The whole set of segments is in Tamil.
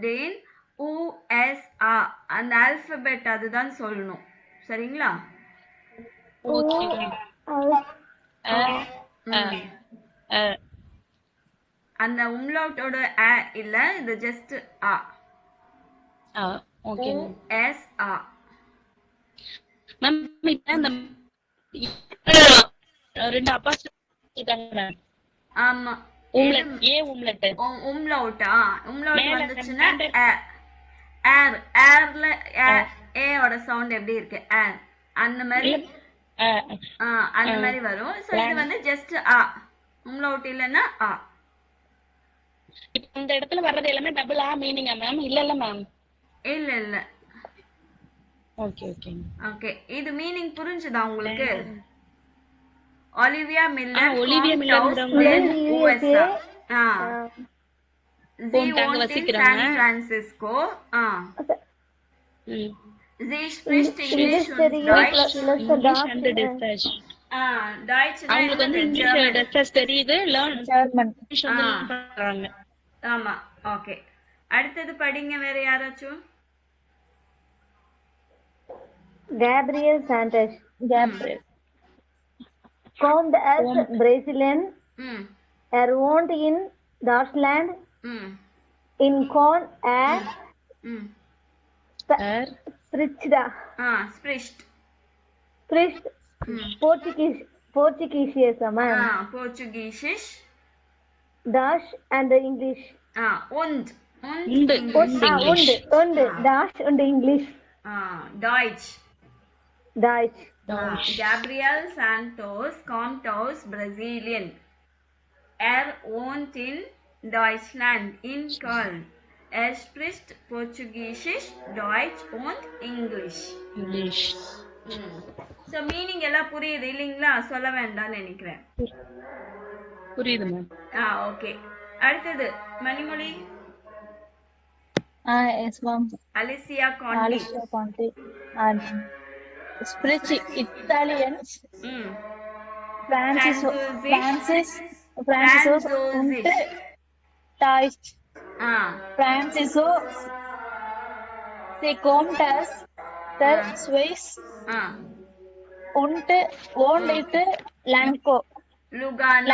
den USA அந்த ஆல்பபெட் அதுதான் சொல்லணும். சரிங்களா? ஓகே அந்த உம்லவுட்டோட இல்ல, இது ஜஸ்ட் ஆ. Okay USA. மேம் இப்ப அந்த ரெண்டு அப்பாஸ்ட்ரோஃபி ஆமா. உம்லவுட்டா உம்லவுட் வந்துச்சுன்னா ஏர்ல ஏயோட சவுண்ட் எப்படி இருக்கு ஏர் அந்த மாதிரி அந்த மாதிரி வரும். சோ இது வந்து ஜஸ்ட் ஆ. உம்லவுட் இல்லைன்னா ஆ. இந்த இடத்துல வர்றது எல்லாமே டபுள் ஆ மீனிங்கா மேம்? இல்ல மேம். இல்ல. Okay okay okay. இது மீனிங் புரிஞ்சுதா உங்களுக்கு? Olivia Miller USA. Sie wohnt in San Francisco. Sie spricht English und Deutsch. அவங்களுக்கு வந்து இங்கிலீஷ் டெஸ்ட் தெரியுது, ஜெர்மன் பண்றாங்க. ஆமா. ஓகே, அடுத்தது படிங்க வேற யாராச்சும். Gabriel Santos. Kommt as Brazilian. Wohnt in Deutschland. In Korn Spricht. Portuguese, ma'am. Portugiesisch. Dutch and English. Und English. Und Dutch und English. Deutsch. Gabriel Santos kommt aus Brasilien. Wohnt in Deutschland, in Köln. Spricht Portugiesisch, Deutsch und English. So meaning எல்லாம் புரியுது இல்லீங்களா? சொல்ல வேண்டாம்னு நினைக்கிறேன். புரியுது மேம். ஓகே, அடுத்தது மணிமொழி. Yes ma'am. Alicia Conti. Spricht Italian. Francis und Deutsch. Francisco. Sie kommt aus der Schweiz. Und wohnt in Lugano.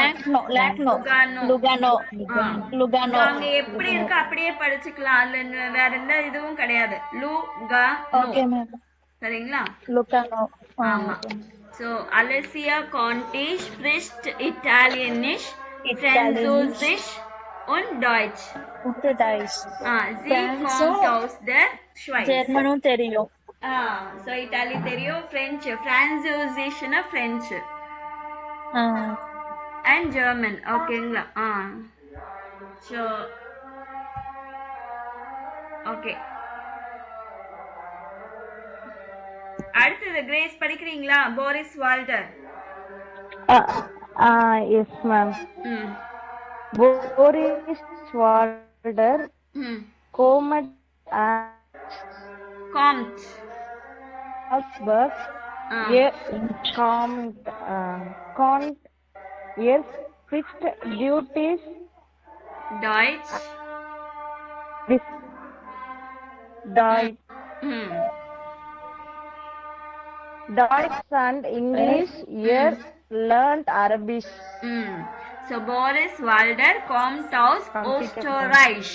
அங்க எப்படி இருக்கு அப்படியே படிச்சுக்கலாம். அதுல வேற எந்த இதுவும் கிடையாது. சரிங்களா? Lugano. ஆமா. So Alessia Conti spricht Italienisch, Französisch und Deutsch. Sie kommt aus der Schweiz. German தெரியும். So Italy தெரியும், French, Französisch na French. And German. ஓகேங்களா? So ஓகே, அடுத்தது கிரேஸ் படிக்கிறீங்களா? Boris Walter. Yes ma'am. Boris Walder. Kommt Augsburg. Kommt spricht duties Deutsch. Deutsch and English. Learned Arabic. So Boris Walder kommt aus Österreich.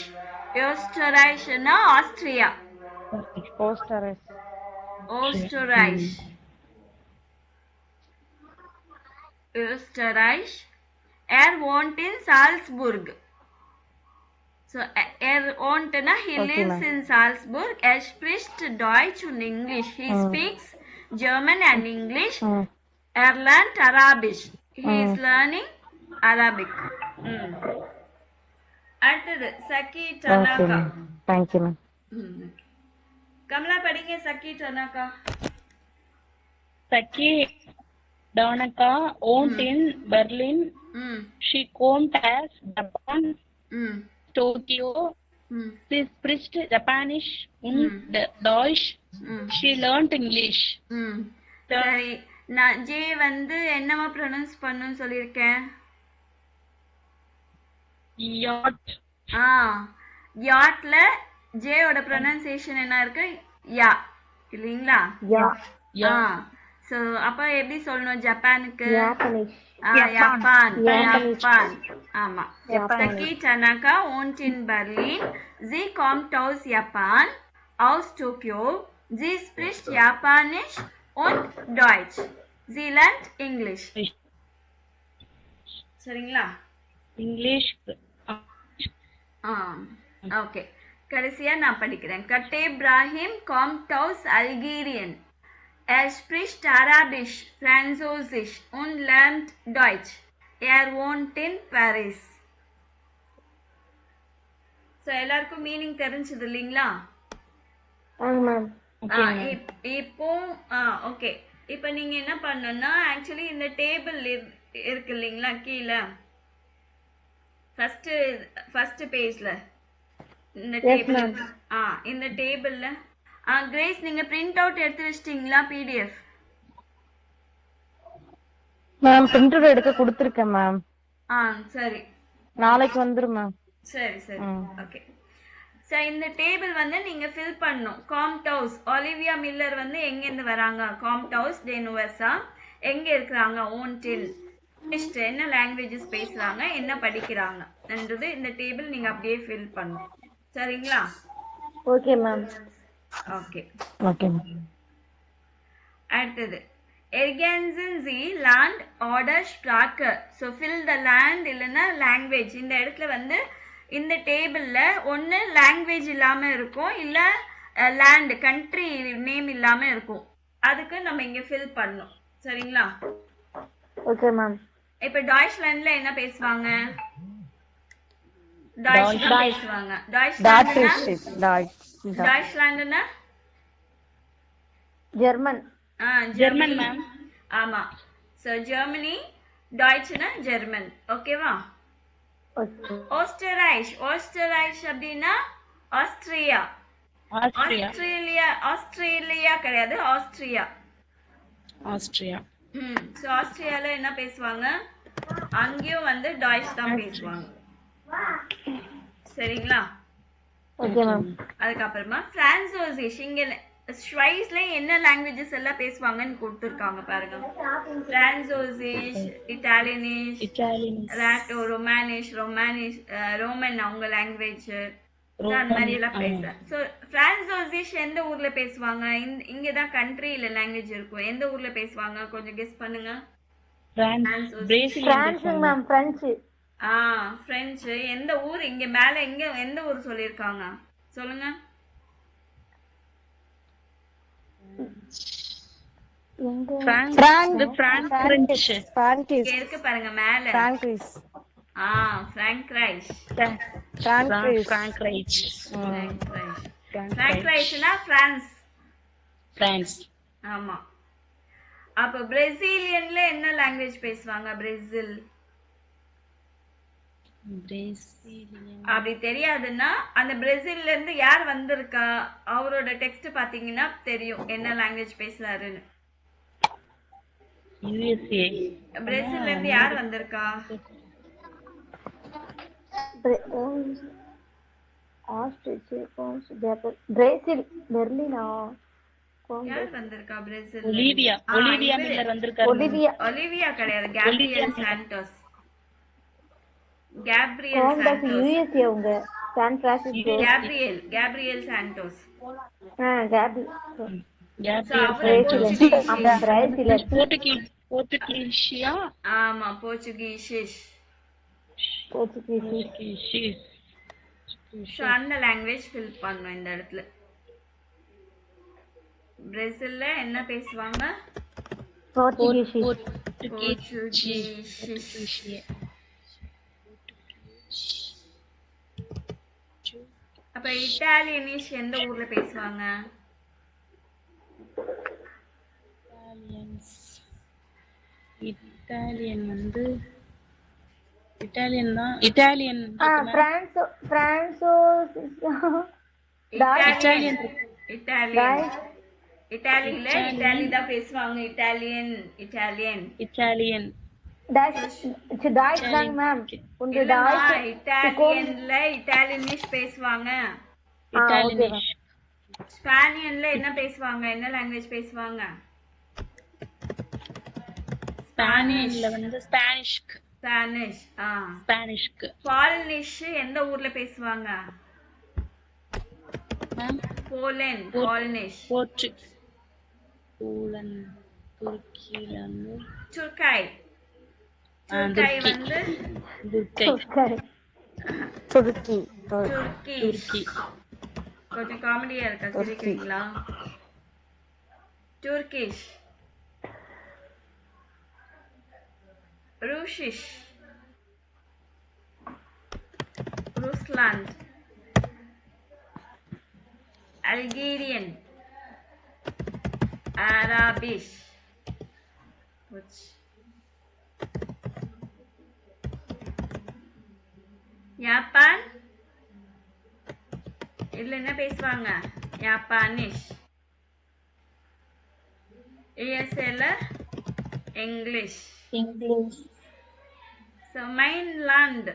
Österreich na Austria. Österreich. Wohnt in Salzburg. So wohnt na he lives in Salzburg. Spricht Deutsch und English. He speaks German and English. Learned Arabic. He is learning Arabic. அடுத்தது Sakki டனாகா. Thank you ma'am. Kamala படிங்க. Sakki டனாகா. Saki Donaka owned in Berlin. She combed as Japan, Tokyo. She spricht Japanisch und Deutsch. She learned English. சரி, நான் ஜே வந்து என்னமா ப்ரொனவுன்ஸ் பண்ணனும் சொல்லிருக்கேன்? Yacht. யாட்ல J ஓட pronunciation என்ன இருக்கு யா இல்லீங்களா யா யா சோ அப்ப எப்படி சொல்லணும் ஜப்பானுக்கு ஜாப்பனீஸ் ஜப்பான் Japanese. ஜப்பான் ஆமா Japanese. Taki Tanaka wohnt in Berlin. Sie kommt aus Japan, aus Tokio. Sie spricht Japanisch und Deutsch. Sie lernt English. சரிங்களா இங்கிலீஷ் ஓகே கடைசியா நான் படிக்கிறேன் கட்டே Ibrahim kommt aus Algerien. Er spricht Arabisch, Französisch und lernt Deutsch. Er wohnt in Paris. So எல்லாருக்கும் மீனிங் தெரிஞ்சது இல்லீங்களா மேம் இப்போ ஓகே இப்போ நீங்க என்ன பண்ணணும்னா ஆக்சுவலி இந்த டேபிள் இருக்கு இல்லீங்களா கீழே ஃபர்ஸ்ட் பேஜ்ல இந்த டேபிள் இந்த டேபிள்ல கிரேஸ் நீங்க பிரிண்ட் அவுட் எடுத்து வச்சிட்டீங்களா பிடிஎஃப் மேம் பிரிண்ட் அவுட் எடுக்க கொடுத்திருக்கேன் மேம் சரி நாளைக்கு வந்துரும் மேம் சரி ஓகே சரி இந்த டேபிள் வந்து நீங்க ஃபில் பண்ணணும் காம்ட் ஹவுஸ் ஒலிவியா மில்லர் வந்து எங்க இருந்து வராங்க காம்ட் ஹவுஸ் டெனுவர்சா எங்க இருக்கிறாங்க ஓன்டில் என்ன லாங்குவேஜஸ் பேசுறாங்க என்ன படிக்கிறாங்க என்றது இந்த டேபிள் நீங்க அப்படியே ஃபில் பண்ணணும் சரிங்களா ஓகே மேம் ஓகே ஓகே அடுத்தது ergänzen Sie Land oder Sprache so fill the land இல்லனா language இந்த இடத்துல வந்து இந்த டேபிள்ல ஒன்னு லாங்குவேஜ் இல்லாம இருக்கும் இல்ல லேண்ட் கண்ட்ரி நேம் இல்லாம இருக்கும் அதுக்கு நம்ம இங்க ஃபில் பண்ணனும் சரிங்களா ஓகே மேம் இப்போ டாய்ச்லாண்ட்ல என்ன பேசுவாங்க டாய்ச் பேசுவாங்க டாய்ச்லாண்ட்னா ஜெர்மன் ஜெர்மன் மேம் ஆமா சோ ஜெர்மனி டாய்ச்னா ஜெர்மன் ஓகேவா ஓஸ்டரைஷ் அப்படின்னா ஆஸ்திரியா ஆஸ்திரேலியா கிடையாது ஆஸ்திரியா சோ ஆஸ்திரியால என்ன பேசுவாங்க அங்கேயும் வந்து டாய்ச் தான் பேசுவாங்க சரிங்களா ஓகே மேம் அதுக்கப்புறமா பிரான்சோசிஷ் இங்க ஸ்வைஸ்ல என்ன லாங்குவேஜஸ் எல்லாம் பேசுவாங்கன்னு கொடுத்துருக்காங்க பாருங்க பிரான்சோசிஷ் இட்டாலியனிஷ் ராட்டோ ரொமானிஷ் ரோமன் அவங்க லாங்குவேஜ் அந்த மாதிரி எல்லாம் பேசுறேன் சோ பிரான்சோசிஷ் எந்த ஊர்ல பேசுவாங்க இங்கதான் கண்ட்ரி இல்ல லாங்குவேஜ் இருக்கும் எந்த ஊர்ல பேசுவாங்க கொஞ்சம் கெஸ் பண்ணுங்க பிரெஞ்சு எந்த ஊர் இங்க மேல எந்த ஊர் சொல்லிருக்காங்க சொல்லுங்க இருக்கு பாருங்க மேல பிரான்ஸ் ஆமா அப்ப பிரேசிலியன்ல என்ன லாங்குவேஜ் பேசுவாங்க பிரேசில் அப்படி தெரியாதுன்னா அந்த பிரேசில்ல இருந்து யார் வந்திருக்கா அவரோட டெக்ஸ்ட் பாத்தீங்கன்னா தெரியும் என்ன லாங்குவேஜ் பேசுறாருன்னு பிரேசில்ல இருந்து யார் வந்திருக்கா பிரேசில் பெர்லினா யார் வந்திருக்கா பிரேசில் ஒலிவியா மில்லர் வந்திருக்காரு ஒலிவியா கிடையாது கேப்ரியல் சாண்டோஸ் யுஎஸ்ஏ உங்க சான் பிரான்சிஸ்கோ கேப்ரியல் சாண்டோஸ் போர்ச்சுகீசியா ஆமா போர்ச்சுகீசிஷ் அந்த லாங்குவேஜ் ஃபில் பண்ணனும் இந்த இடத்துல பிரேசில்ல என்ன பேசுவாங்க போர்ச்சுகீசிஷ் அப்ப இட்டாலியனிஷ் எந்த ஊர்ல பேசுவாங்க இட்டாலியன் வந்து இட்டாலி தான் பேசுவாங்க இட்டாலியன் இட்டாலியன்ல இட்டாலியனிஷ் பேசுவாங்க இட்டாலியனிஷ். ஸ்பானியன்ல என்ன பேசுவாங்க? என்ன லாங்குவேஜ் பேசுவாங்க? ஸ்பானியன்ல வந்து ஸ்பானிஷ். ஸ்பானிஷ்க்கு. பால்னிஷ் எந்த ஊர்ல பேசுவாங்க? போலண்ட். பால்னிஷ். போலண்ட். துருக்கில வந்து துர்க்காய். துர்க்காய் வந்து துர்க்கி. கொஞ்சம் காமெடியா இருக்கா? சிரிக்கிறீங்களா? துர்கிஷ். ரூஷிஷ். ருஸ்லாண்ட். அல்கேரியன். அரபிஷ். ஜப்பான். இதுல என்ன பேசுவாங்க? ஜப்பானிஷ். யுஎஸ்ஏல English. So mainland.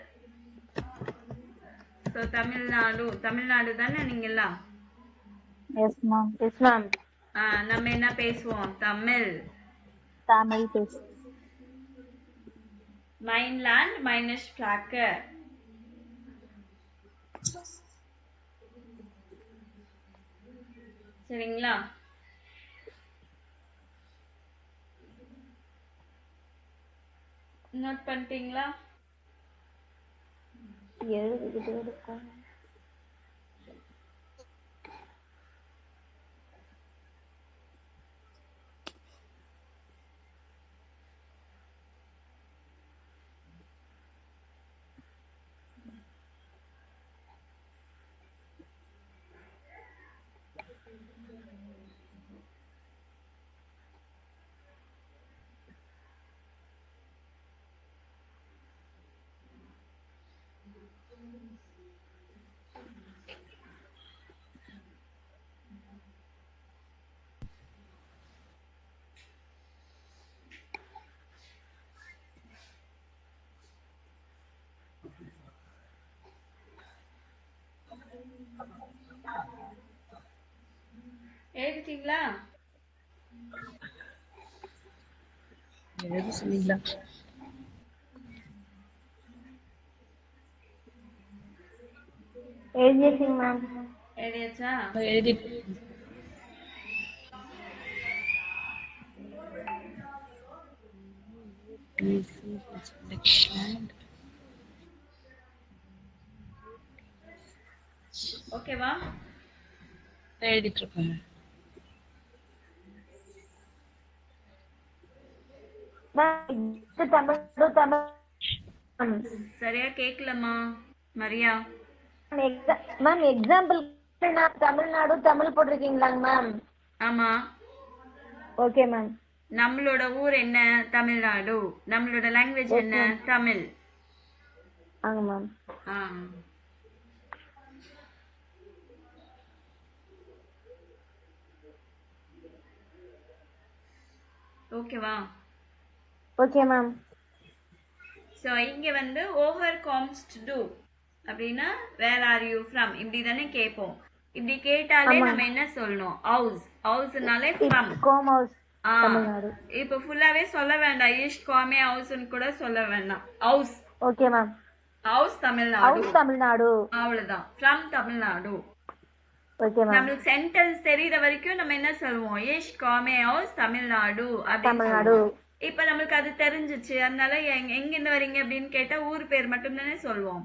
So Tamil Nadu தானே நீங்கெல்லாம்? Yes ma'am. நம்ம என்ன பேசுவோம்? தமிழ் பேசு. Mainland minus Sprache. சரிங்களா? நோட் பண்ணிட்டீங்களா? எழுதிக்கிட்டே இருக்கோம். எழுதிட்டீங்களா? எழுதி சொன்னீங்களா? எழுதியாச்சுங்க மேம். எழுதியாச்சா? எழுதிட்டு ஓகேவா? எழுதிட்டு இருக்கோம். சரியா கேக்கலமா Maria? Ma'am example Tamil Nadu Tamil போட்டிருக்கீங்களாங்க மேம்? ஆமா. Okay ma'am. நம்மளோட ஊர் என்ன? தமிழ்நாடு. நம்மளோட லாங்குவேஜ் என்ன? தமிழ். ஆங்க மேம். ஓகேவா? Okay ma'am. சோ இங்க வந்து over comes to do அப்படின்னா where are you from இப்படி தானே கேட்போம். இப்படி கேட்டாலே நம்ம என்ன சொல்லணும்? house. houseனாலே from. com house Tamil Nadu. இப்போ ஃபுல்லாவே சொல்ல வேண்டாம். ஈஷ் காமே ஹவுஸ்னு கூட சொல்ல வேண்டாம். house. Okay ma'am. house Tamil Nadu. house Tamil Nadu. அவ்வளவுதான். from தமிழ்நாடு. Okay ma'am. நமக்கு சென்டென்ஸ் தெரியற வரைக்கும் நம்ம என்ன சொல்லுவோம்? ஈஷ் காமே ஹவுஸ் தமிழ்நாடு தமிழ்நாடு. இப்ப நமக்கு அது தெரிஞ்சிச்சு. அதனால எங்க இருந்து வரீங்க அப்படின்னு கேட்டா ஊர் பேர் மட்டும் தானே சொல்லுவோம்.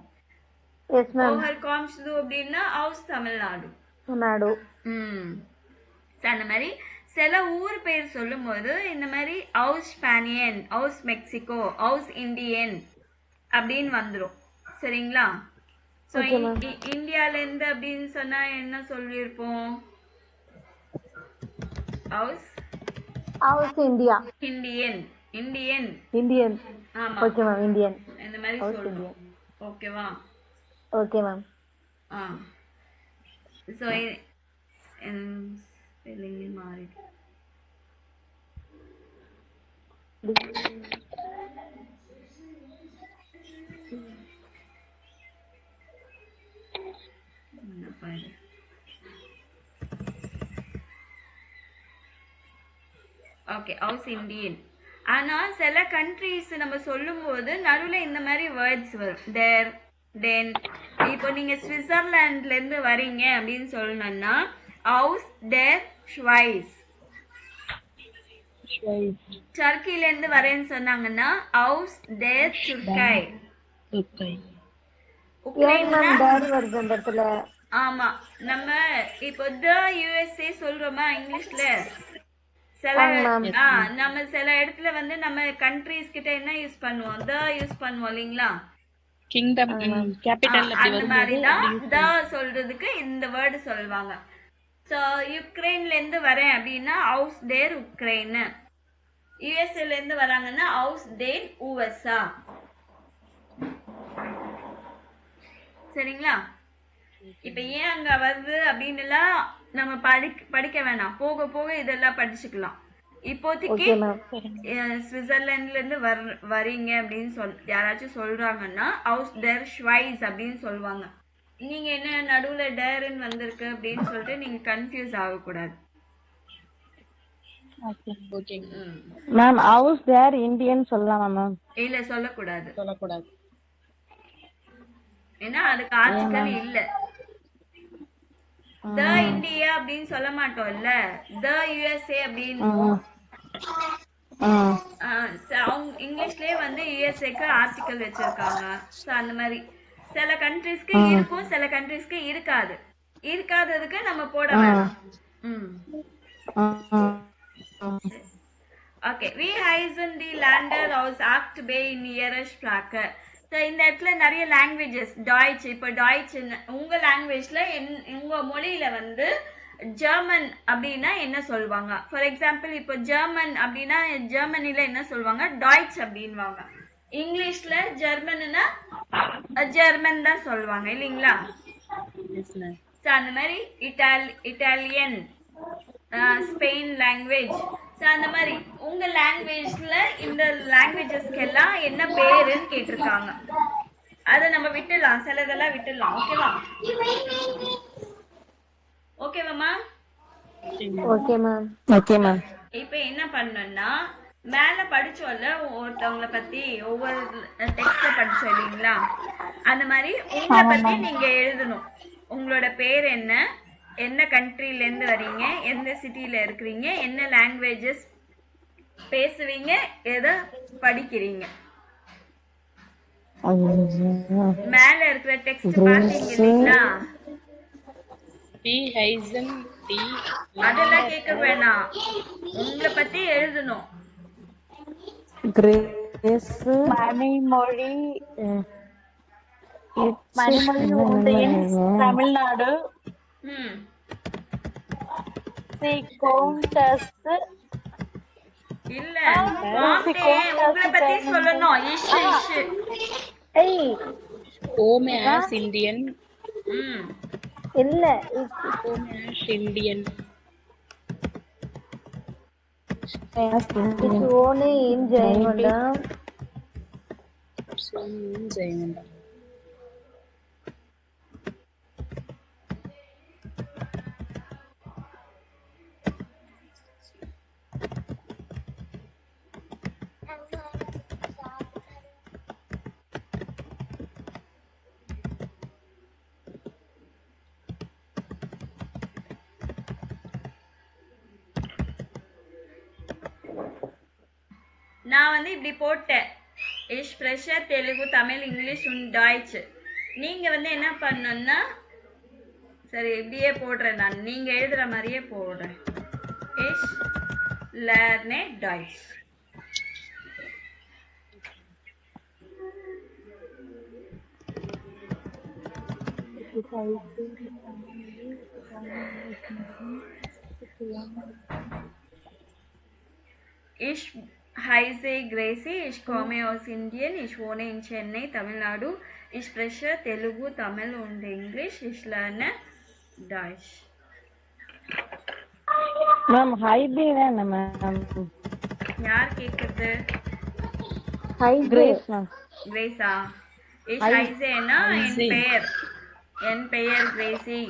Yes ma'am. ஓவர் காம்ஸ் டு அப்படின்னா ஹவுஸ் தமிழ்நாடு. தமிழ்நாடு. அந்த மாதிரி சில ஊர் பேர் சொல்லும் போது இந்த மாதிரி ஹவுஸ் ஸ்பானியன், ஹவுஸ் மெக்சிகோ, ஹவுஸ் இந்தியன் அப்படின்னு வந்துரும். சரிங்களா? சோ இந்தியால இருந்து அப்படின்னு சொன்னா என்ன சொல்லிருப்போம்? ஹவுஸ் இந்தியா. இந்தியன். ஆமா. Okay ma'am. இந்தியன் இந்த மாதிரி சொல்லுவோம். ஓகேவா? Okay ma'am. சோ ஸ்பெல்லிங் மாறிடு. ஓகே ஹவுஸ் இந்தியன். ஆனா சில கண்ட்ரீஸ் நம்ம சொல்லும்போது நடுவுல இந்த மாதிரி வேர்ட்ஸ் வரும். தேர், தென். இப்போ நீங்க சுவிட்சர்லாந்துல இருந்து வரீங்க அப்படின்னு சொல்லணும்னா ஹவுஸ் தேர் ஷ்வைஸ். டர்க்கில இருந்து வரேன்னு சொன்னாங்கன்னா ஹவுஸ் தேர் துர்க்கை. ஏன் மேம் டேர் வருது அந்த இடத்துல? ஆமா, நம்ம இப்போ த யுஎஸ்ஏ சொல்றோமா இங்கிலீஷ்ல. சில நம்ம சில இடத்துல வந்து நம்ம கண்ட்ரீஸ் கிட்ட என்ன யூஸ் பண்ணுவோம்? த யூஸ் பண்ணுவோம் இல்லீங்களா? கிங்டம் கேபிட்டல் அப்படி அந்த வரும்போது மாதிரி தான் த சொல்றதுக்கு இந்த வேர்டு சொல்லுவாங்க. ஸோ யுக்ரைன்ல இருந்து வரேன் அப்படின்னா ஹவுஸ் தேர் உக்ரைன். யுஎஸ்ஏல இருந்து வராங்கன்னா ஹவுஸ் தேர் யுஎஸ்ஆ. சரிங்களா? இப்ப ஏன் அங்க வருது அப்படின்னு எல்லாம் நம்ம படிக்க வேணாம். போக போக இதெல்லாம் படிச்சுக்கலாம். இப்போதைக்கு சுவிட்சர்லாந்துல இருந்து வரீங்க அப்படின்னு யாராச்சும் சொல்றாங்கன்னா ஹவுஸ் தேர் ஷ்வைஸ் அப்படின்னு சொல்லுவாங்க. நீங்க என்ன நடுவுல டேர்ன்னு வந்திருக்கு அப்படின்னு சொல்லிட்டு நீங்க கன்ஃபியூஸ் ஆகக்கூடாது. மேம் ஹவுஸ் தேர் இந்தியன் சொல்லலாமா மேம்? இல்ல, சொல்லக்கூடாது. ஏன்னா அதுக்கு ஆர்டிகல் இல்ல. த இந்தியா அப்படின்னு சொல்ல மாட்டோம்ல, த யுஎஸ்ஏ அப்படின்னு. இங்கிலீஷ்லயே வந்து யுஎஸ்ஏக்கு ஆர்டிகல் வச்சிருக்காங்க. சோ அந்த மாதிரி சில கண்ட்ரீஸ்க்கு இருக்கும், சில கண்ட்ரீஸ்க்கு இருக்காது. இருக்காததுக்கு நம்ம போட வேணாம். ஓகே. வி ஹைசன் தி லேண்டர் ஹவுஸ் ஆக்ட் பே இன் இயரஸ் பிளாக்க. இந்த இடத்துல நிறைய லாங்குவேஜஸ். டாய்ச், இப்போ டாய்ச் உங்க லாங்குவேஜ்ல உங்க மொழியில வந்து ஜெர்மன் அப்படின்னா என்ன சொல்லுவாங்க? ஃபார் எக்ஸாம்பிள் இப்போ ஜெர்மன் அப்படின்னா ஜெர்மனில என்ன சொல்லுவாங்க? டாய்ச் அப்படின்வாங்க. இங்கிலீஷ்ல ஜெர்மன்னா ஜெர்மன் தான் சொல்லுவாங்க இல்லைங்களா? அந்த மாதிரி இட்டாலியன், ஸ்பெயின் லாங்குவேஜ். அந்த மாதிரி உங்க லாங்குவேஜ்ல இந்த லாங்குவேஜஸ்க்கு எல்லாம் என்ன பேருன்னு கேட்டிருக்காங்க. அத நம்ம விட்டுலாம், சிலதெல்லாம் விட்டுலாம். ஓகேவா? ஓகேவாமா? Okay ma'am. Okay ma'am. இப்போ என்ன பண்ணணும்னா மேல படிச்சோம்ல ஒருத்தவங்கள பத்தி, ஒவ்வொரு டெக்ஸ்ட படிச்சோம் இல்லைங்களா? அந்த மாதிரி உங்களை பத்தி நீங்க எழுதணும். உங்களோட பேர் என்ன, என்ன கண்ட்ரில இருந்து வரீங்க, எந்த சிட்டில இருக்கிறீங்க, என்ன லாங்குவேஜஸ் பேசுவீங்க, எதை படிக்கிறீங்க. மேல இருக்கிற டெக்ஸ்ட் பாத்தீங்க இல்லீங்களா? அதெல்லாம் கேட்க வேணாம், உங்களை பத்தி எழுதணும். தமிழ்நாடு. இல்ல, உங்களை பத்தி சொல்லணும். இந்தியன். இல்ல, இந்தியன். நான் வந்து இப்படி போட்டேன். Ich spreche Telugu, Tamil, English und Deutsch. நீங்க வந்து என்ன பண்ணணும்னா, சரி இப்படியே போடுறேன், நான் நீங்க எழுதுற மாதிரியே போடுறேன். Ich lerne Deutsch. Ich heiße Gracie, ich komme aus Indien, ich wohne in Chennai, Tamil Nadu. Ich spreche Telugu, Tamil und English. Ich lerne Deutsch. Ma'am, hi be வேணா ma'am. யார் கேக்குது? Hi Grace ma'am. Grace ஆ? Ich heiße na என் பெயர் Gracie.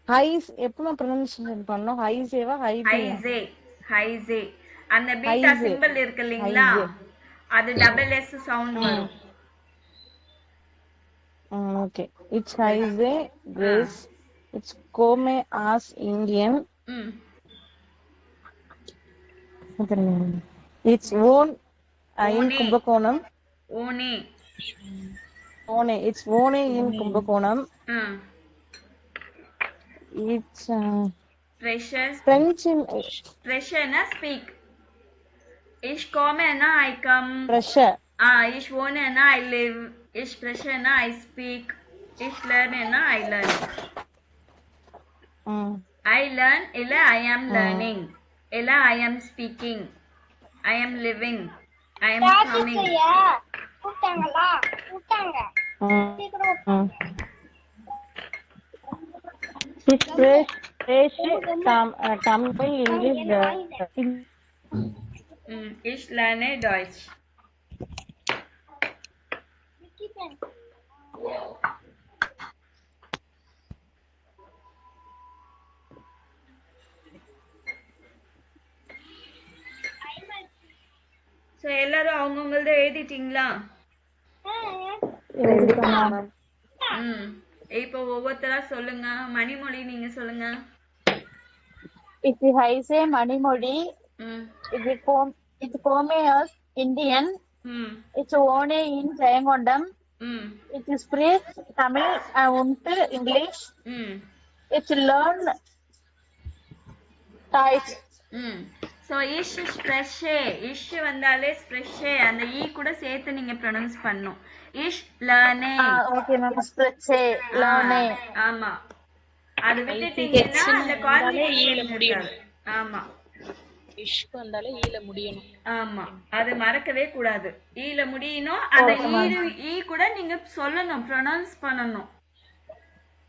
ஹைஸ் எப்பவுமே ப்ரொனன்சியேஷன் பண்ணோம். ஹைசேவா ஹைபியா? ஹைசே ஹைசே அந்த பீட்டா ஹைசே சிம்பிள் இருக்கு இல்லைங்களா, ஹைசே. அது டபுள் எஸ் சவுண்ட் வரும். ஓகே. இட்ஸ் ஹைசே கிரேஸ். இட்ஸ் கோமே ஆஸ் இந்தியன். ம் இட்ஸ் ஓன் இன் ஓனே கும்பகோணம். ஓனே ஓனே இட்ஸ் ஓனே இன் கும்பகோணம். இட்ஸ் precious French in pressure na speak. Ich komme na I come. pressure. Ich wohne na I live. Ich spreche na I speak. Ich lerne na I learn. I learn illa I am learning. Illa I am speaking. I am living. I am coming. It's fresh, Tamil, English. Ich lerne Deutsch. So எல்லாரும் அவங்கவங்களத எழுதிட்டீங்களா? இப்போ ஒவ்வொருத்தரா சொல்லுங்க. மணிமொழி நீங்க சொல்லுங்க. It's Haise Manimodi. It's Pomeas Indian. It's One in Jayangondam. It's Sprit Tamil and English. It's Learn Deutsch. So இஷ் ஸ்ப்ரெஷே இஷ் வந்தாலே ஸ்ப்ரெஷே அந்த ஈ கூட சேர்த்து நீங்க ப்ரொனவுன்ஸ் பண்ணணும். இஷ் லேர்னே. Okay ma'am. ஸ்ப்ரெஷே லேர்னே. ஆமா, அது விட்டுட்டீங்கன்னா அந்த கான்செப்ட் முடியும். ஆமா, இஷ்க்கு வந்தாலே ஈல முடியணும். ஆமா, அது மறக்கவே கூடாது. ஈல முடியணும். அந்த ஈ கூட நீங்க சொல்லணும், ப்ரொனவுன்ஸ் பண்ணணும்.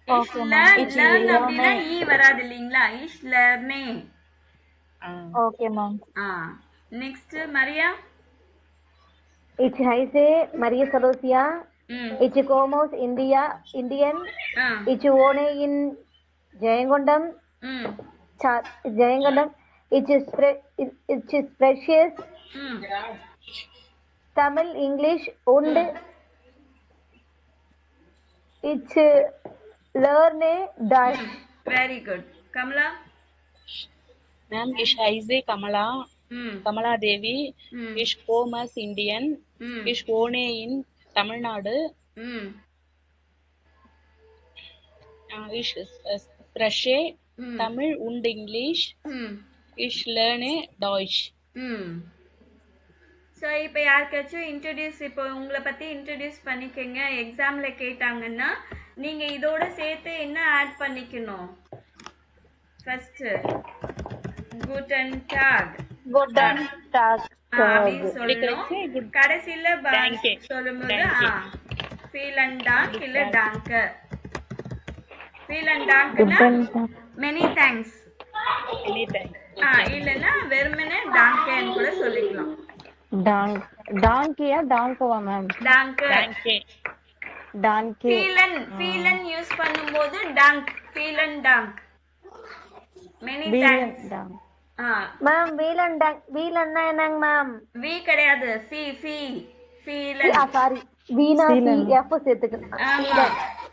இஷ் லேர்ன் அப்படின்னா ஈ வராது இல்லீங்களா? இஷ் லேர்னே. Okay, ma'am. Next, Maria. It's Haise Maria Salosia. It's Comos Indian. It's One in Jayangondam. Jayangondam. It's precious. Tamil, English und it's learn Dutch. Very good. Kamala. Ma'am, is Haise Kamala, Kamala Devi, is Comas Indian, is One in Tamil Nadu, is Prashe, Tamil und English, is Learn Deutsch. So இப்போ யாருக்காச்சும் இன்ட்ரடியூஸ், இப்போ உங்களை பற்றி இன்ட்ரடியூஸ் பண்ணிக்கங்க. எக்ஸாமில் கேட்டாங்கன்னா நீங்கள் இதோட சேர்த்து என்ன ஆட் பண்ணிக்கணும்? ஃபர்ஸ்ட் குட்டன் டாக் அப்படின்னு சொல்லணும். கடைசியில சொல்லும்போது ஃபீலன் டாங்க் இல்ல டாங்கர். ஃபீலன் டாங்க்னா மெனி தேங்க்ஸ், இல்லைன்னா வெறுமனே டாங்கேன்னு கூட சொல்லிக்கலாம். டாங்கியா டாங்கோவா மேம்? டாங்கே. ஃபீலன் யூஸ் பண்ணும்போது டாங்க், ஃபீலன் டாங்க். Many thanks. மேம் வீலன்னா என்னங்க மேம்? வி கிடையாது, ஃபீலன். சாரி, வீணா சி எஃப் சேர்த்துக்கணும். ஆமா,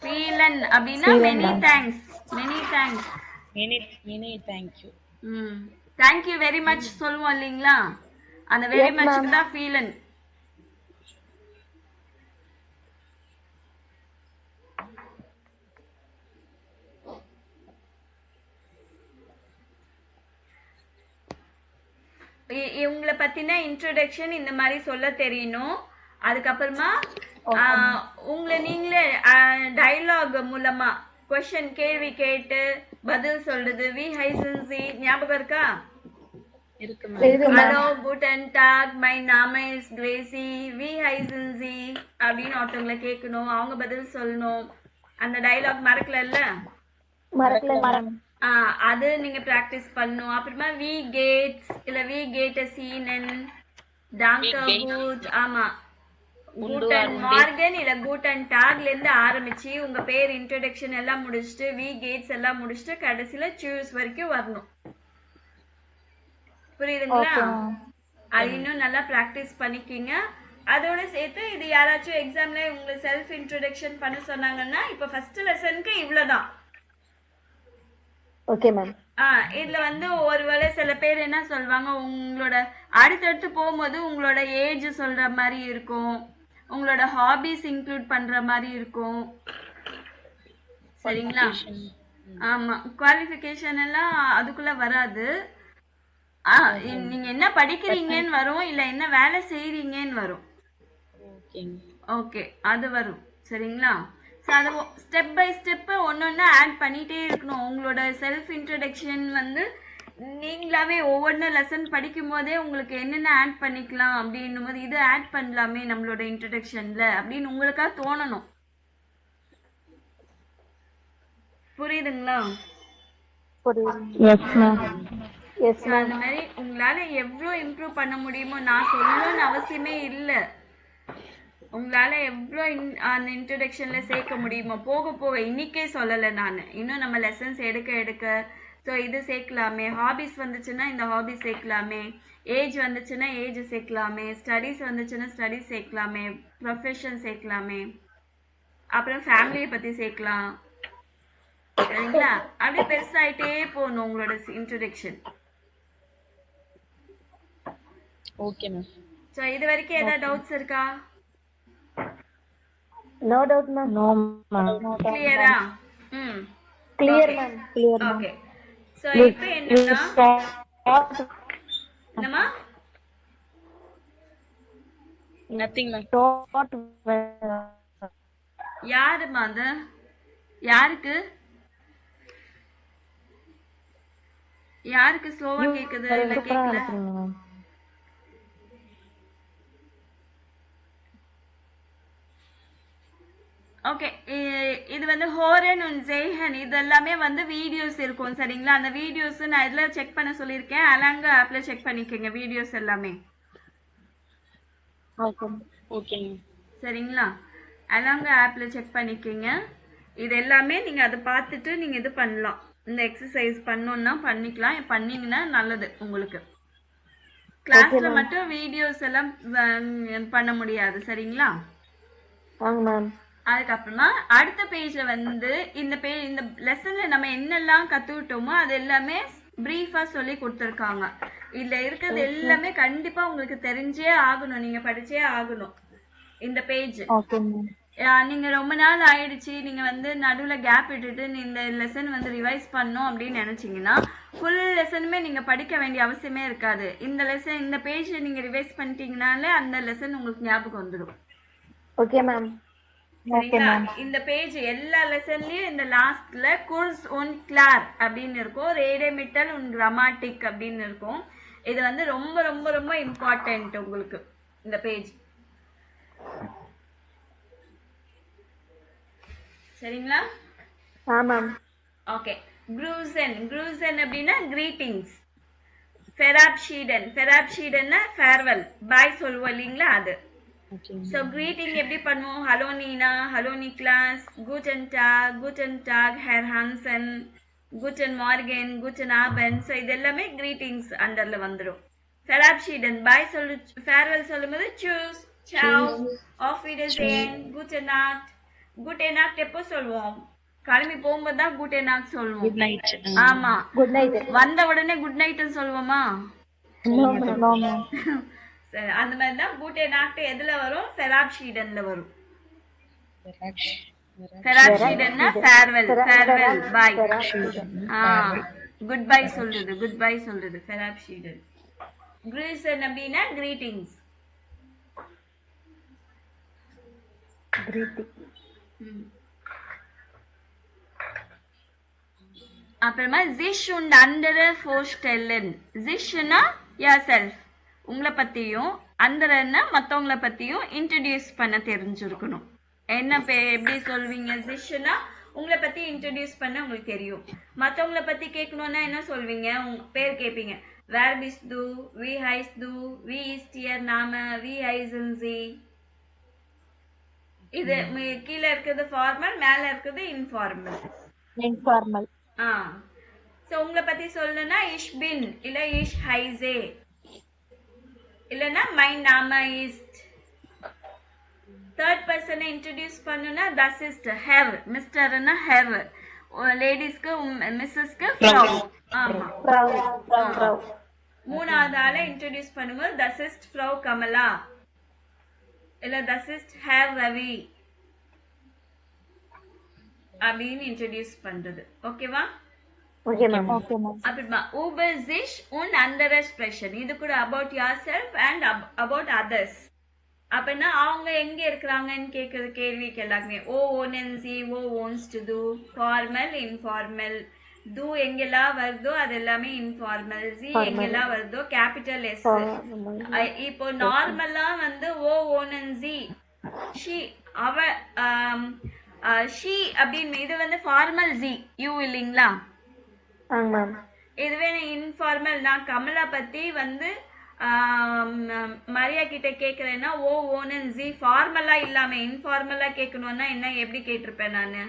ஃபீலன் அப்படினா many thanks. Many thank you. Thank you very much சொல்லுவோம் இல்லீங்களா? அந்த வெரி மச்க்கு தான் ஃபீலன். இவங்களை பத்தின இன்ட்ரோடக்ஷன் இந்த மாதிரி சொல்ல தெரியணும். அதுக்கப்புறமா உங்களை நீங்களே டயலாக் மூலமா கொஸ்டின் கேள்வி கேட்டு பதில் சொல்றது. வி ஹைசன்சி ஞாபகம் இருக்கா? ஹலோ குட்டன் டாக், மை நாம இஸ் கிரேசி, வி ஹைசன்சி அப்படின்னு ஒருத்தவங்களை கேட்கணும், அவங்க பதில் சொல்லணும். அந்த டயலாக் மறக்கல? அது நீங்க பிராக்டிஸ் பண்ணணும். அப்புறமா வி கேட்ஸ் இல்ல வி கேட் அ சீன் இன் டாங்கர் பூத். ஆமா, கூட்டன் மார்கன் இல்ல கூட்டன் டாக்ல இருந்து ஆரம்பிச்சு உங்க பேர் இன்ட்ரோடக்ஷன் எல்லாம் முடிச்சுட்டு வி கேட்ஸ் எல்லாம் முடிச்சுட்டு கடைசியில சூஸ் வரைக்கும் வரணும். புரியுதுங்களா? அது இன்னும் நல்லா பிராக்டிஸ் பண்ணிக்கிங்க. அதோட சேர்த்து இது யாராச்சும் எக்ஸாம்ல உங்களை செல்ஃப் இன்ட்ரோடக்ஷன் பண்ண சொன்னாங்கன்னா இப்ப ஃபர்ஸ்ட் லெசனுக்கு இவ்வளவுதான். Okay ma'am. இதுல வந்து ஒருவேளை சில பேர் என்ன சொல்வாங்க, உங்களோட அடுத்தடுத்து போகும்போது உங்களோட ஏஜ் சொல்ற மாதிரி இருக்கும், உங்களோட ஹாபிஸ் இன்க்ளூட் பண்ற மாதிரி இருக்கும். சரிங்களா? ஆமா, குவாலிஃபிகேஷன் எல்லாம் அதுக்குள்ள வராது. நீங்க என்ன படிக்கிறீங்கன்னு வரும், இல்ல என்ன வேலை செய்றீங்கன்னு வரும். ஓகே, அது வரும். சரிங்களா? ஸோ அதை ஸ்டெப் பை ஸ்டெப்பு ஒன்னொன்னு ஆட் பண்ணிட்டே இருக்கணும். உங்களோட செல்ஃப் இன்ட்ரடக்ஷன் வந்து நீங்களாவே ஒவ்வொன்று லெசன் படிக்கும் போதே உங்களுக்கு என்னென்ன ஆட் பண்ணிக்கலாம் அப்படின்னும் போது இது ஆட் பண்ணலாமே நம்மளோட இன்ட்ரடக்ஷன்ல அப்படின்னு உங்களுக்கா தோணணும். புரியுதுங்களா? அந்த மாதிரி உங்களால எவ்வளோ இம்ப்ரூவ் பண்ண முடியுமோ, நான் சொல்லணும்னு அவசியமே இல்லை, உங்களால எவ்வளோ அந்த இன்ட்ரடக்ஷன்ல சேர்க்க முடியுமோ போக போக, இன்னைக்கே சொல்லலை நான், இன்னும் நம்ம லெசன்ஸ் எடுக்க எடுக்க ஸோ இது சேர்க்கலாமே, ஹாபிஸ் வந்துச்சுன்னா இந்த ஹாபிஸ் சேர்க்கலாமே, ஏஜ் வந்துச்சுன்னா ஏஜ் சேர்க்கலாமே, ஸ்டடீஸ் வந்துச்சுன்னா ஸ்டடீஸ் சேர்க்கலாமே, ப்ரொஃபஷன் சேர்க்கலாமே, அப்புறம் ஃபேமிலியை பற்றி சேர்க்கலாம். சரிங்களா? அப்படியே பெருசாயிட்டே போகணும் உங்களோட இன்ட்ரடக்ஷன். Okay ma'am. ஸோ இது வரைக்கும் ஏதாவது டவுட்ஸ் இருக்கா? No doubt ma'am. No ma'am. கிளியரா? Clear ma'am. Clear. Okay. So இப்போ என்னன்னா என்னமா? Nothing ma'am. யாருமா அது? யாருக்கு யாருக்கு ஸ்லோவா கேக்குது இல்ல கேக்கல? ஓகே, இது வந்து ஹோரன் அண்ட் ஜெய்ஹன் இது எல்லாமே வந்து வீடியோஸ் இருக்கும். சரிங்களா? அந்த வீடியோஸ் நான் இதுல செக் பண்ண சொல்லியிருக்கேன், அலங்க ஆப்ல செக் பண்ணிக்கோங்க வீடியோஸ் எல்லாமே. சரிங்களா? அலங்க ஆப்ல செக் பண்ணிக்கோங்க. இது எல்லாமே நீங்க அதை பார்த்துட்டு நீங்க இது பண்ணலாம். இந்த எக்ஸசைஸ் பண்ணணும்னா பண்ணிக்கலாம், பண்ணீங்கன்னா நல்லது உங்களுக்கு. கிளாஸ்ல மட்டும் வீடியோஸ் எல்லாம் பண்ண முடியாது. சரிங்களா? அதுக்கப்புறமா அடுத்த பேஜ்ல வந்து இந்த லெசன்ல நம்ம என்னெல்லாம் கத்துக்கிட்டோமோ அது எல்லாமே பிரீஃபா சொல்லி கொடுத்துருக்காங்க. இதுல இருக்கிறது எல்லாமே கண்டிப்பா உங்களுக்கு தெரிஞ்சே ஆகணும், நீங்க படிச்சே ஆகணும். இந்த பேஜ் நீங்க ரொம்ப நாள் ஆயிடுச்சு, நீங்க வந்து நடுவுல கேப் விட்டுட்டு இந்த லெசன் வந்து ரிவைஸ் பண்ணும் அப்படின்னு நினைச்சீங்கன்னா ஃபுல் லெசனுமே நீங்க படிக்க வேண்டிய அவசியமே இருக்காது. இந்த லெசன் இந்த பேஜ் நீங்க ரிவைஸ் பண்ணிட்டீங்கனாலே அந்த லெசன் உங்களுக்கு ஞாபகம் வந்துடும். Okay ma'am. சரிங்களா? இந்த பேஜ் எல்லா லெசன்லயும் இந்த லாஸ்ட்ல கோர்ஸ் ஒன் கிளார் அப்படின்னு இருக்கும், ரேடமிட்டல் ஒன் கிராமட்டிக் அப்படின்னு இருக்கும். இது வந்து ரொம்ப ரொம்ப ரொம்ப இம்பார்ட்டன்ட் உங்களுக்கு இந்த பேஜ். சரிங்களா? ஆமாம். ஓகே. க்ரூசன் அப்படின்னா கிரீட்டிங்ஸ். ஃபெராப்ஷீடன்னா ஃபேர்வெல், பாய் சொல்லுவோம் இல்லைங்களா அது. ஸோ கிரீட்டிங் எப்படி பண்ணுவோம்? ஹலோ நீனா, ஹலோ நிக்லாஸ், கூட்டன் டாக், ஹெர் ஹான்சன், கூட்டன் மார்கன், கூட்டன் ஆபன். ஸோ இது எல்லாமே கிரீட்டிங்ஸ் அண்டர்ல வந்துடும். ஃபெராப்ஷீடன் பாய் சொல்லு, ஃபேர்வெல் சொல்லும்போது சூஸ், சாவ், ஆஃப் விடர்சேன், கூட்டன் நாட். குட் நாட் எப்போ சொல்லுவோம்? கிளம்பி போகும்போது தான் குட் நாட் சொல்லுவோம். ஆமா, குட் நைட். வந்த உடனே குட் நைட் சொல்லுவோமா? அந்த மாதிரி தான் குட் நாட் எதுல வரும்? ஃபெராப்ஷீடன்ல வரும். ஃபெராப்ஷீடன்னா ஃபேர்வெல் பாய். குட் பை சொல்றது ஃபெராப்ஷீடன். க்ரூசன் அப்படின்னா கிரீட்டிங்ஸ். அப்புறமா sich und andere vorstellen. zichனா yourself, உங்களை பத்தியும், அந்தரன்னா மத்தவங்கள பத்தியும் இன்ட்ரோடியூஸ் பண்ண தெரிஞ்சிருக்கணும். என்ன எப்படி சொல்வீங்க? zichனா உங்களை பத்தி இன்ட்ரோடியூஸ் பண்ண உங்களுக்கு தெரியும். மத்தவங்கள பத்தி கேட்கணும்னா என்ன சொல்வீங்க? உங்க பேர் கேட்பீங்க. wer bist du, wie heißt du, wie ist ihr Name, wie heißen sie. இது கீழ இருக்குது ஃபார்மல், மேல இருக்குது இன்ஃபார்மல். informal. சோ உங்களை பத்தி சொல்லணும்னா இஷ் பின் இல்ல இஷ் ஹைசே இல்லனா மை நாம இஸ்ட். தேர்ட் பர்சனை இன்ட்ரோடியூஸ் பண்ணனும்னா தஸ் இஸ்ட் ஹெர். மிஸ்டர்னா ஹெர், லேடிஸ்க்கு மிஸ்ஸஸ்க்கு ஃப்ரௌ. ஆமா, Frau. மூணாவது ஆளை இன்ட்ரோடியூஸ் பண்ணும்போது தஸ் இஸ்ட் ஃப்ரௌ கமலா இல்ல தஸ் இஸ்ட் ஹேர் ரவி அப்படின்னு இன்ட்ரோடியூஸ் பண்றது. ஓகேவா? Okay, ma'am. Okay, ma'am. அப்படிமா über sich und andere sprechen. இது கூட about yourself and about others. அப்படின்னா அவங்க எங்க இருக்கிறாங்கன்னு கேக்குறது கேள்விக்கு எல்லாருமே ஓ ஓன் சி ஓ ஓன்ஸ் டு டூ, ஃபார்மல் இன்ஃபார்மல். டூ எங்கெல்லாம் வருதோ அது எல்லாமே இன்ஃபார்மல். ஜி எங்கெல்லாம் வருதோ கேபிட்டல் எஸ். இப்போ நார்மலா வந்து ஓ ஓன் ஜி ஷி அவ ஷி அப்படின்னு இது வந்து ஃபார்மல் ஜி யூ இல்லைங்களா? ma'am. இதுவே இன்ஃபார்மல் நான் கமலா பத்தி வந்து மரியா கிட்ட கேக்குறேன்னா ஓ ஓன் ஜி ஃபார்மலா இல்லாம இன்ஃபார்மலா கேட்கணும்னா என்ன எப்படி கேட்டிருப்பேன் நானு?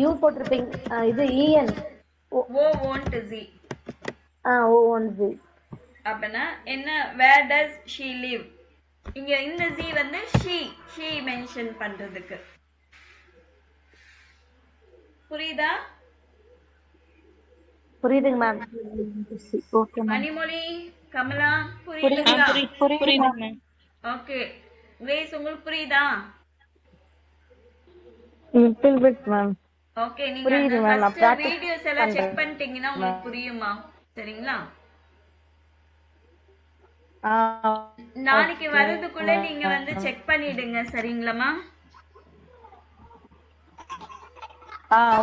You போட்டிருப்பீங்க. இது en. ஓ ஓன்ட் ஜி. ஓ on z. அப்பனா என்ன வேர் டஸ் ஷீ லிவ்? இங்க இந்த ஜி வந்து ஷீ மென்ஷன் பண்றதுக்கு. புரியுதா? புரியுதுங்க மேம். Okay, ma'am. மணிமொழி, கமலா புரியுதுங்களா? புரியுது மேம். ஓகே, கிரேஸ் உங்களுக்கு புரியுதா? Little bit ma'am. ஓகே, நீங்க புரியுது ma'am. நான் ஃபர்ஸ்ட் practice வீடியோஸ் எல்லாம் செக் பண்ணிட்டீங்கன்னா உங்களுக்கு புரியுமா? சரிங்களா? நாளைக்கு வரதுக்குள்ள நீங்க வந்து செக் பண்ணிடுங்க. சரிங்களாமா?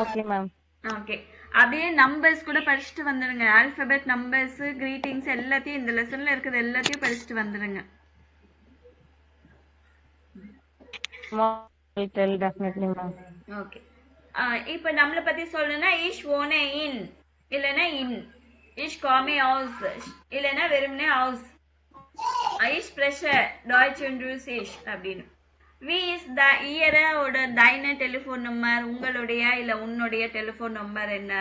Okay ma'am. ஓகே, அப்படியே நம்பர்ஸ் கூட படிச்சுட்டு வந்துடுங்க. ஆல்பபெட், நம்பர்ஸ், கிரீட்டிங்ஸ் எல்லாத்தையும் இந்த லெசன்ல இருக்கிறது எல்லாத்தையும் படிச்சுட்டு வந்துடுங்க. Definitely ma'am. ஓகே, இப்போ நம்மளை பத்தி சொல்லணும்னா இஷ் ஓனே இன் இல்லைன்னா இன், இஷ் காமே ஹவுஸ் இல்லைன்னா வெறுமனே ஹவுஸ், இஷ் பிரஷர் டாய்ச் und Russisch அப்படின்னு. வி இஸ் த இயரோட டைன டெலிஃபோன் நம்பர், உங்களுடைய இல்ல உன்னுடைய டெலிஃபோன் நம்பர் என்ன?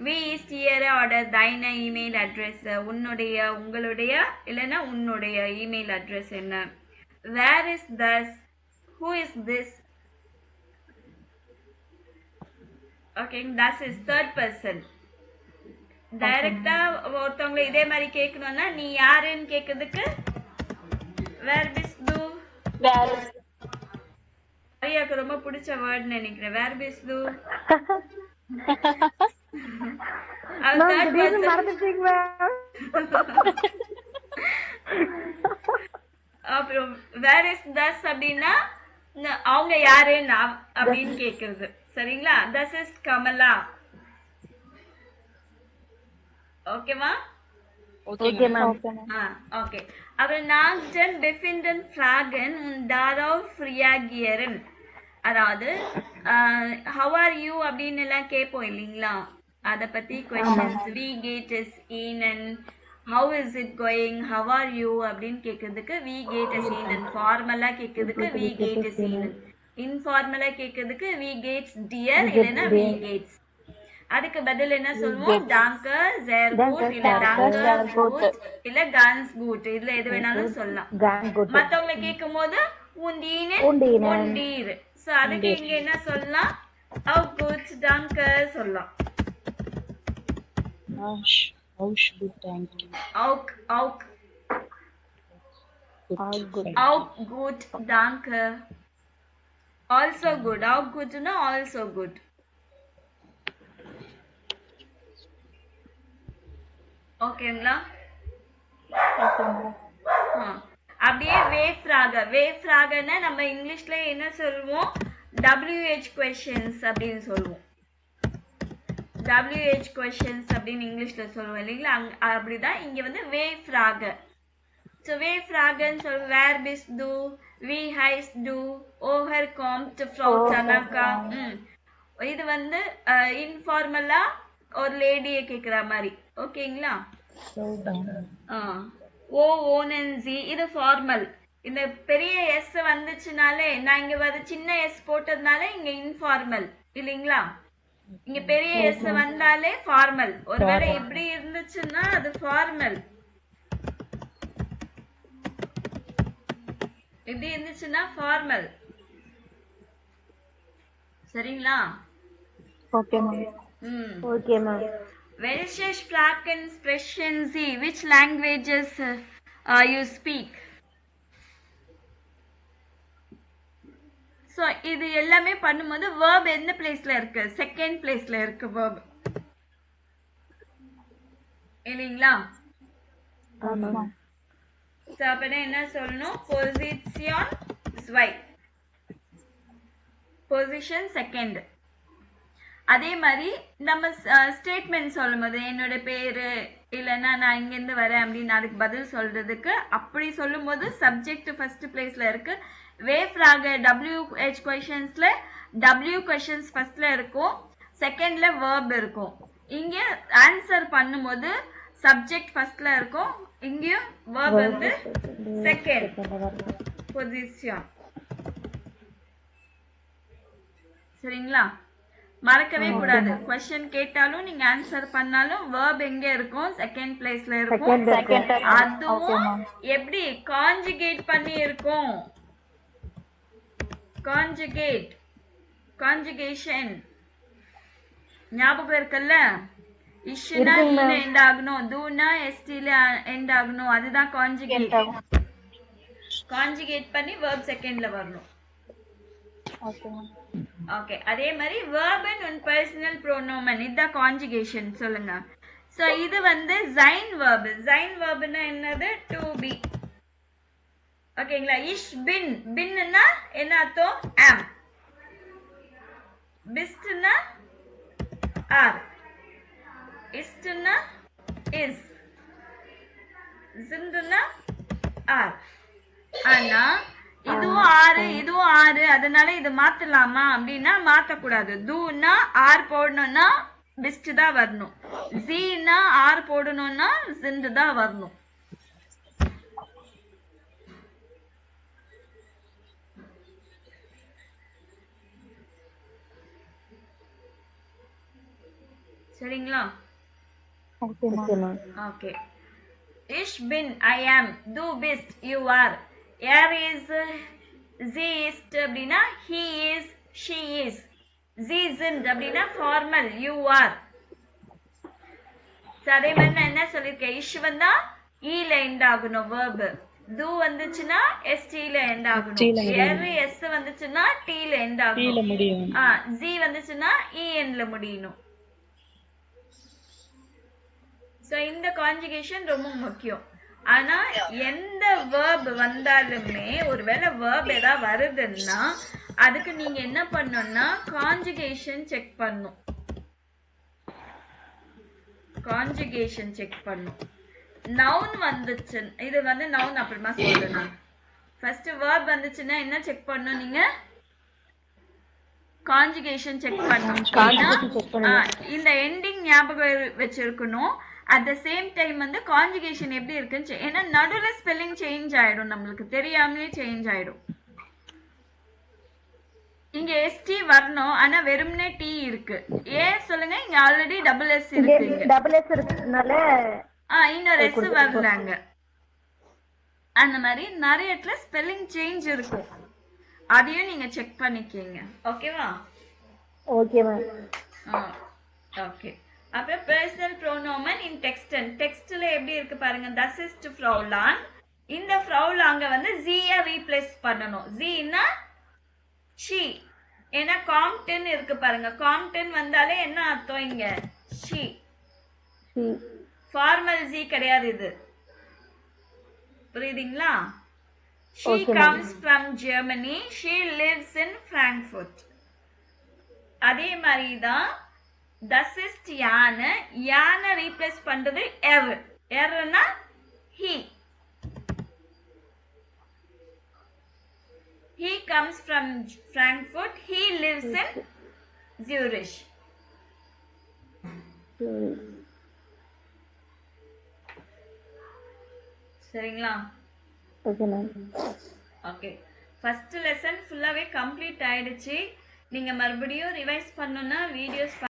வி இஸ் இயரோட டைன இமெயில் அட்ரஸ், உன்னுடைய உங்களுடைய இல்லைன்னா உன்னுடைய இமெயில் அட்ரஸ் என்ன? வேர் இஸ் தஸ், ஹூ இஸ் திஸ்? ஓகே, தஸ் இஸ் தேர்ட் பர்சன். டைரக்டா ஒருத்தவங்களை இதே மாதிரி கேட்கணும்னா நீ யாருன்னு கேட்கறதுக்கு வேர் பிஸ் டு. மரியாக்கு ரொம்ப பிடிச்ச வேர்ட் நினைக்கிறேன், வேர் பிஸ் டு. அப்புறம் வேர் இஸ் தஸ் அப்படின்னா அவங்க யாருன்னு அப்படின்னு கேக்குறது. சரிங்களா? தஸ் இஸ் கமலா. ஓகேவா? Okay ma'am. ஓகே, அப்புறம் நாக்டன் பெஃபிண்டன் ஃப்ராகன் und darauf reagieren. அதாவது how are you அப்படின்னு எல்லாம் கேட்போம் இல்லைங்களா? அத பத்தி questions. wie geht es ihnen, how is it going, how are you அப்படின்னு கேக்குறதுக்கு wie geht es ihnen. ஃபார்மலா கேக்குறதுக்கு wie geht es ihnen. இன்ஃபார்மலா கேக்குறதுக்கு wie geht's dear இல்லனா wie geht's. அதுக்கு பதில் என்ன சொல்லுவோம்? danke, sehr gut இல்ல danke gut இல்ல ganz gut, இதுல எது வேணாலும் சொல்லலாம். மத்தவங்க கேக்கும்போது und ihnen und dir. So அதுக்கு இங்க என்ன சொல்லலாம்? auch gut, danke சொல்லலாம். Auch gut, danke. auch gut, danke. also good, auch gut னா also good. ஓகேங்களா? அப்படியே வேஃப்ராகன்னா நம்ம இங்கிலீஷ்ல என்ன சொல்லுவோம்? WH questions அப்படின்னு சொல்லுவோம். WH questions அப்படின்னு இங்கிலீஷ்ல சொல்லுவோம் இல்லைங்களா? அப்படிதான் இங்க வந்து வேஃப்ராக. ஸோ வேஃப்ராகன்னு சொல்லுவோம். வேர் பிஸ் டு, வி ஹைஸ் டு, ஓஹர் காம்ட் ஃப்ரௌ தனக்கா. இது வந்து இன்ஃபார்மலா ஒரு லேடியை கேக்குற மாதிரி. ஓகேங்களா? ஓ ஓன் ஜி இது ஃபார்மல். இந்த பெரிய எஸ் வந்துச்சுனாலே நான் இங்க வந்து சின்ன எஸ் போட்டதுனால இங்க இன்ஃபார்மல் இல்லைங்களா? இங்க பெரிய எஸ் வந்தாலே ஃபார்மல். ஒருவேளை இப்படி இருந்துச்சுன்னா அது ஃபார்மல். இப்படி இருந்துச்சுன்னா ஃபார்மல். சரிங்களா? Okay, ma'am. Okay, ma'am. Welche Sprachen sprechen Sie? Which languages you speak? So இது எல்லாமே பண்ணும்போது verb எந்த பிளேஸ்ல இருக்கு? செகண்ட் பிளேஸ்ல இருக்கு verb. இல்லைங்களா? ஆமா. So அப்ப என்ன சொல்லணும்? Position 2. Position second. அதே மாதிரி நம்ம ஸ்டேட்மெண்ட் சொல்லும் போது என்னோட பேரு இல்லைன்னா நான் இங்கேருந்து வரேன் அப்படின்னு அதுக்கு பதில் சொல்றதுக்கு அப்படி சொல்லும் போது சப்ஜெக்ட் ஃபர்ஸ்ட் பிளேஸ்ல இருக்கு. வேஃப்ராக WH கொஷின்ஸ்ல W கொஷின்ஸ் ஃபர்ஸ்ட்ல இருக்கும், செகண்ட்ல verb இருக்கும். இங்க ஆன்சர் பண்ணும்போது சப்ஜெக்ட் ஃபர்ஸ்ட்ல இருக்கும், இங்கேயும் verb வந்து செகண்ட் பொசிஷன். சரிங்களா? மறக்கவே கூடாது. क्वेश्चन கேட்டாலும் நீங்க ஆன்சர் பண்ணாலும் verb எங்க இருக்கும்? செகண்ட் பிளேஸ்ல இருக்கும். அதுவும் எப்படி கான்ஜுகேட் பண்ணி இருக்கும்? கான்ஜுகேட், கான்ஜுகேஷன் ஞாபகம் இருக்குல்ல? இஷ்னா ல எண்ட் ஆகணும், தூனா எஸ்டில எண்ட் ஆகணும். அதுதான் கான்ஜுகேட். கான்ஜுகேட் பண்ணி verb செகண்ட்ல வரணும். ஓகே. அதே மாதிரி verb and personal pronoun இதுதான் கான்ஜுகேஷன். சொல்லுங்க. சோ இது வந்து sein verb. sein verbனா என்னது? to be. ஓகேங்களா? ich bin, binனா என்ன அர்த்தம்? am. bistனா are. istனா is. sindனா are. ஆனா இதுவும் ஆறு அதனால இது மாத்தலாமா அப்படின்னா மாத்தக்கூடாது. தூனா ஆர் போடணும்னா பிஸ்ட் தான் வரணும். ஜீனா ஆர் போடணும்னா சிந்து தான் வரணும். சரிங்களா? Okay. Ich bin, I am. Du bist, you are. Er is, sie ist அப்படின்னா he is, she is. Sie sind அப்படின்னா formal, you are. அதே மாதிரி நான் என்ன சொல்லியிருக்கேன்? ish வந்தா ல எண்ட் ஆகணும் verb. do வந்துச்சுன்னா st ல எண்ட் ஆகணும். er s வந்துச்சுன்னா t ல எண்ட் ஆகணும். z வந்துச்சுன்னா en ல முடியணும். சோ இந்த கான்ஜுகேஷன் ரொம்ப முக்கியம். ஆனா எந்த verb வந்தாலுமே ஒருவேளை verb ஏதாவது வருதுன்னா அதுக்கு நீங்க என்ன பண்ணணும்னா கான்ஜுகேஷன் செக் பண்ணணும். கான்ஜுகேஷன் செக் பண்ணணும். நவுன் வந்துச்சு, இது வந்து நவுன் அப்புறமா சொல்றேன் நான். ஃபர்ஸ்ட் verb வந்துச்சுன்னா என்ன செக் பண்ணணும்? நீங்க கான்ஜுகேஷன் செக் பண்ணணும். இந்த எண்டிங் ஞாபகம் வச்சிருக்கணும். அட் த சேம் டைம் வந்து கான்ஜுகேஷன் எப்படி இருக்குன்னு, ஏன்னா நடுவுல ஸ்பெல்லிங் சேஞ்ச் ஆயிடும், நம்மளுக்கு தெரியாமலே சேஞ்ச் ஆயிடும். இங்க எஸ்டி வரணும், ஆனா வெறும்னே டி இருக்கு. ஏன் சொல்லுங்க? இங்க ஆல்ரெடி டபுள் எஸ் இருக்கு. டபுள் எஸ் இருக்குனால இன்னொரு எஸ் வரலாங்க. அந்த மாதிரி நிறைய இடத்துல ஸ்பெல்லிங் சேஞ்ச் இருக்கும். அதையும் நீங்க செக் பண்ணிக்கீங்க. ஓகேவா? Okay ma'am. ஓகே. அப்புறம் personal pronoun in text. டெக்ஸ்ட்ல எப்படி இருக்கு பாருங்க. das ist Fraulein. இந்த Fraulein வந்து z ரீப்ளேஸ் பண்ணனும். z னா she. ஏன்னா Compton இருக்கு பாருங்க. Compton வந்தாலே என்ன அர்த்தம்? இங்க she. ஃபார்மல் z கிடையாது இது. புரியுதுங்களா? She comes from Germany. She lives in Frankfurt. அதே மாதிரி தான் das ist யானை. யானை ரீப்ளேஸ் பண்றது er. erனா he. He comes from Frankfurt. He lives in Zurich. சரிங்களா? Okay ma'am. Okay, first lesson ஃபுல்லாவே கம்ப்ளீட் ஆயிடுச்சு. நீங்க மறுபடியும் ரிவைஸ் பண்ணனும்னா வீடியோஸ்